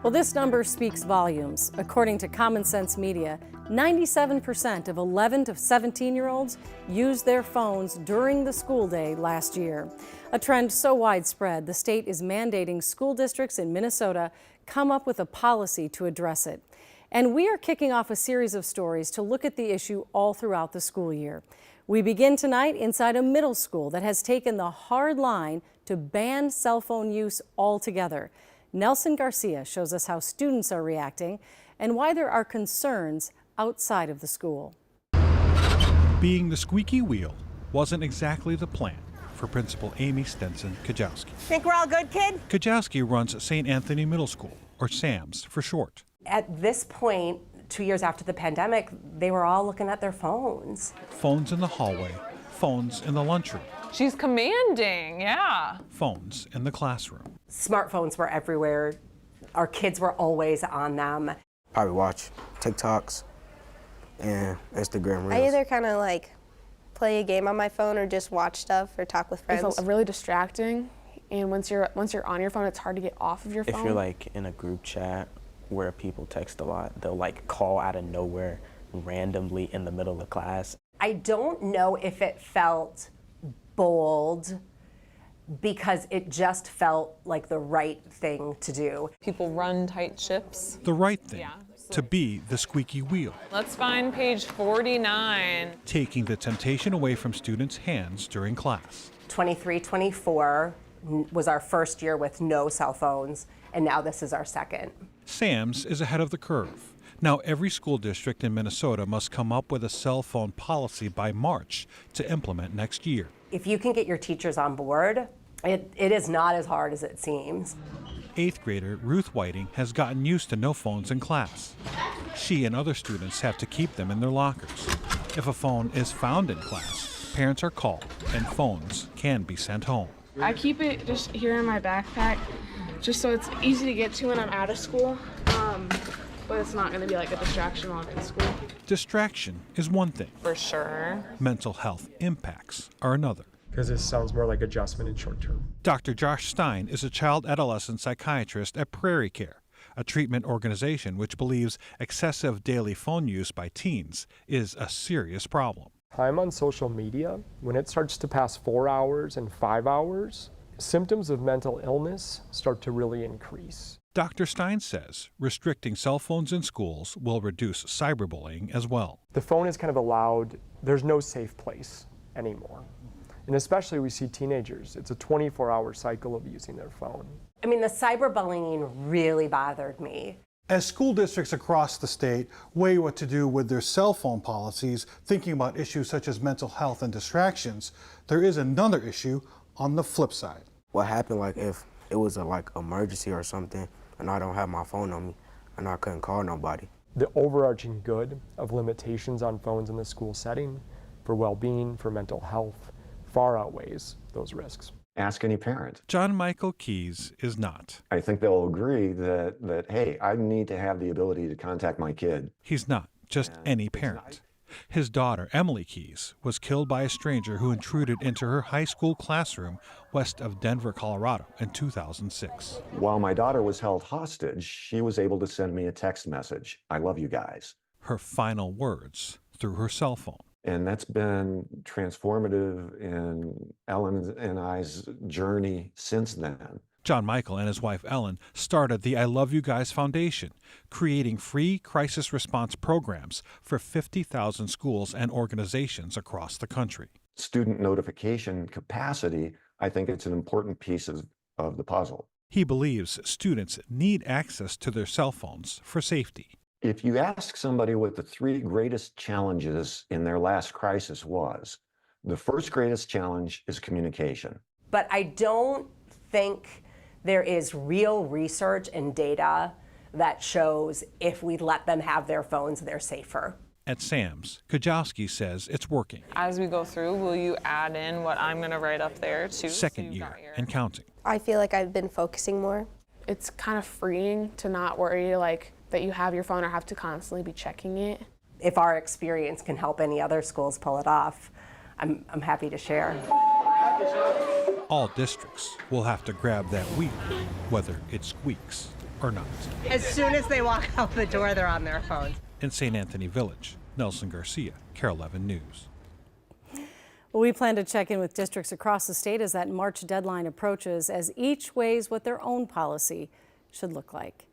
Well, this number speaks volumes. According to Common Sense Media, 97% of 11 to 17-year-olds used their phones during the school day last year. A trend so widespread, the state is mandating school districts in Minnesota come up with a policy to address it. And we are kicking off a series of stories to look at the issue all throughout the school year. We begin tonight inside a middle school that has taken the hard line to ban cell phone use altogether. Nelson Garcia shows us how students are reacting and why there are concerns outside of the school. Being the squeaky wheel wasn't exactly the plan for Principal Amy Stenson Kajowski. Think we're all good, kid? Kajowski runs St. Anthony Middle School, or SAMS for short. At this point, 2 years after the pandemic, they were all looking at their phones. Phones in the hallway, phones in the lunchroom. She's commanding, yeah. Phones in the classroom. Smartphones were everywhere. Our kids were always on them. Probably watch TikToks and Instagram Reels. I either kind of like play a game on my phone or just watch stuff or talk with friends. It's really distracting, and once you're on your phone, it's hard to get off of your phone. If you're like in a group chat where people text a lot, they'll like call out of nowhere randomly in the middle of class. I don't know if it felt bold because it just felt like the right thing to do. People run tight ships. The right thing, to be the squeaky wheel. Let's find page 49. Taking the temptation away from students' hands during class. 23-24 was our first year with no cell phones, and now this is our second. SAMS is ahead of the curve. Now every school district in Minnesota must come up with a cell phone policy by March to implement next year. If you can get your teachers on board, it is not as hard as it seems. 8th grader Ruth Whiting has gotten used to no phones in class. She and other students have to keep them in their lockers. If a phone is found in class, parents are called and phones can be sent home. I keep it just here in my backpack, just so it's easy to get to when I'm out of school, but it's not going to be like a distraction while I'm in school. Distraction is one thing. For sure. Mental health impacts are another. Because this sounds more like adjustment in short term. Dr. Josh Stein is a child adolescent psychiatrist at Prairie Care, a treatment organization which believes excessive daily phone use by teens is a serious problem. Time on social media, when it starts to pass 4 hours and 5 hours, symptoms of mental illness start to really increase. Dr. Stein says restricting cell phones in schools will reduce cyberbullying as well. The phone is kind of allowed, there's no safe place anymore. And especially we see teenagers, it's a 24-hour cycle of using their phone. I mean, the cyberbullying really bothered me. As school districts across the state weigh what to do with their cell phone policies, thinking about issues such as mental health and distractions, there is another issue on the flip side. What happened, like if it was a like emergency or something and I don't have my phone on me and I couldn't call nobody? The overarching good of limitations on phones in the school setting for well-being, for mental health, far outweighs those risks. Ask any parent. John Michael Keys is not. I think they'll agree that hey, I need to have the ability to contact my kid. He's not just any parent. His daughter, Emily Keys, was killed by a stranger who intruded into her high school classroom west of Denver, Colorado in 2006. While my daughter was held hostage, she was able to send me a text message. I love you guys. Her final words through her cell phone. And that's been transformative in Ellen and I's journey since then. John Michael and his wife Ellen started the I Love You Guys Foundation, creating free crisis response programs for 50,000 schools and organizations across the country. Student notification capacity, I think it's an important piece of the puzzle. He believes students need access to their cell phones for safety. If you ask somebody what the 3 greatest challenges in their last crisis was, the first greatest challenge is communication. But I don't think there is real research and data that shows if we let them have their phones, they're safer. At SAMS, Kajowski says it's working. As we go through, will you add in what I'm going to write up there too? Second year and counting. I feel like I've been focusing more. It's kind of freeing to not worry like that you have your phone or have to constantly be checking it. If our experience can help any other schools pull it off, I'm happy to share. All districts will have to grab that wheel, whether it squeaks or not. As soon as they walk out the door, they're on their phones. In St. Anthony Village, Nelson Garcia, KARE 11 News. We plan to check in with districts across the state as that March deadline approaches, as each weighs what their own policy should look like.